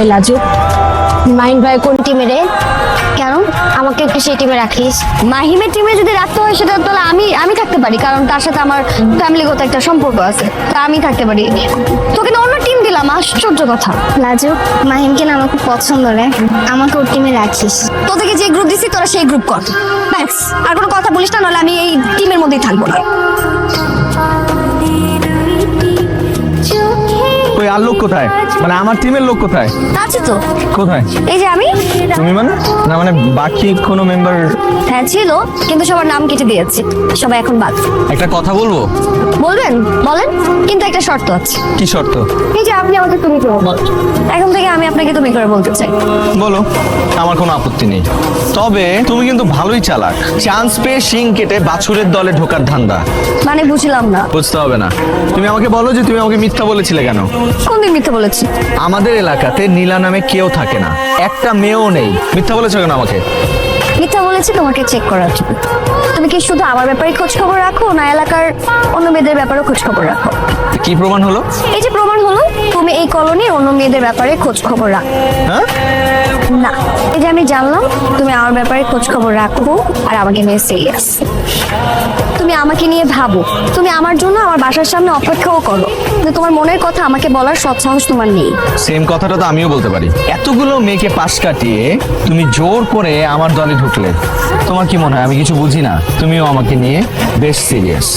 এই লাজুক মাহিন ভাই কোন টিমে রে? কেন আমাকে একটু সেই টিমে রাখিস? মাহিমের টিমে যদি রাখতে হয় সেটা তাহলে আমি থাকতে পারি, কারণ তার সাথে আমার ফ্যামিলিগত একটা সম্পর্ক আছে, তা আমি থাকতে পারি। তোকে তো অন্য টিম দিলাম, আশ্চর্য কথা। লাজুক মাহিমকে না আমার খুব পছন্দ রে, আমাকে ওর টিমে রাখিস। তোদেরকে যে গ্রুপ দিছি তোরা সেই গ্রুপ কর, ব্যাস। আর কোনো কথা বলিস না, নাহলে আমি এই টিমের মধ্যেই থাকবো না। ওই আর লোক কোথায়? মানে আমার টিমের লোক কোথায়? আছে তো, কোথায়? এই যে আমি। তুমি মানে? না মানে বাকি কোনো মেম্বার? হ্যাঁ ছিল, কিন্তু সবার নাম কেটে দিয়েছি, সবাই এখন বাদ। একটা কথা বলবো? বলবেন বলেন, কিন্তু একটা শর্ত আছে। কি শর্ত? এই যে আপনি আমাকে তুমি করে বলেন, এখন থেকে আমি আপনাকে তুমি করে বলতে চাই। বলো, আমার কোনো আপত্তি নেই। তবে তুমি কিন্তু ভালোই চালাক, চান্স পেয়ে শিং কেটে বাছুরের দলে ঢোকার ধান্দা। মানে বুঝলাম না। বুঝতে হবে না, তুমি আমাকে বলো যে তুমি আমাকে মিথ্যা বলেছিলে কেন? কোনদিন মিথ্যে বলেছি? আমাদের এলাকাতে নীলা নামে কেউ থাকে না, একটা মেয়েও নেই, মিথ্যা বলেছো কেন আমাকে? মিথ্যা বলেছি তোমাকে চেক করার জন্য। তুমি কি শুধু আমার ব্যাপারে খোঁজ খবর রাখো, না এলাকার অন্য মেয়েদের ব্যাপারেও খোঁজ খবর রাখো? কি প্রমাণ হলো? এই যে প্রমাণ হলো, তুমি এই কলোনির অন্য মেয়েদের ব্যাপারে খোঁজ খবর রাখো। হ্যাঁ? না, এই যে আমি জানলাম তুমি আমার ব্যাপারে খোঁজ খবর রাখো আর আমাকে নিয়ে সিরিয়াস। তুমি আমাকে নিয়ে ভাবো, তুমি আমার জন্য আমার বাসার সামনে অপেক্ষাও করো, কিন্তু তোমার মনের কথা আমাকে বলার সৎ সাহস তোমার নেই। সেম কথাটা তো আমিও বলতে পারি। এতগুলো মেয়েকে পাশ কাটিয়ে তুমি জোর করে আমার দলে ঢুকলে, তোমার কি মনে হয় আমি কিছু বুঝি না? তুমিও আমাকে নিয়ে বেশ সিরিয়াস।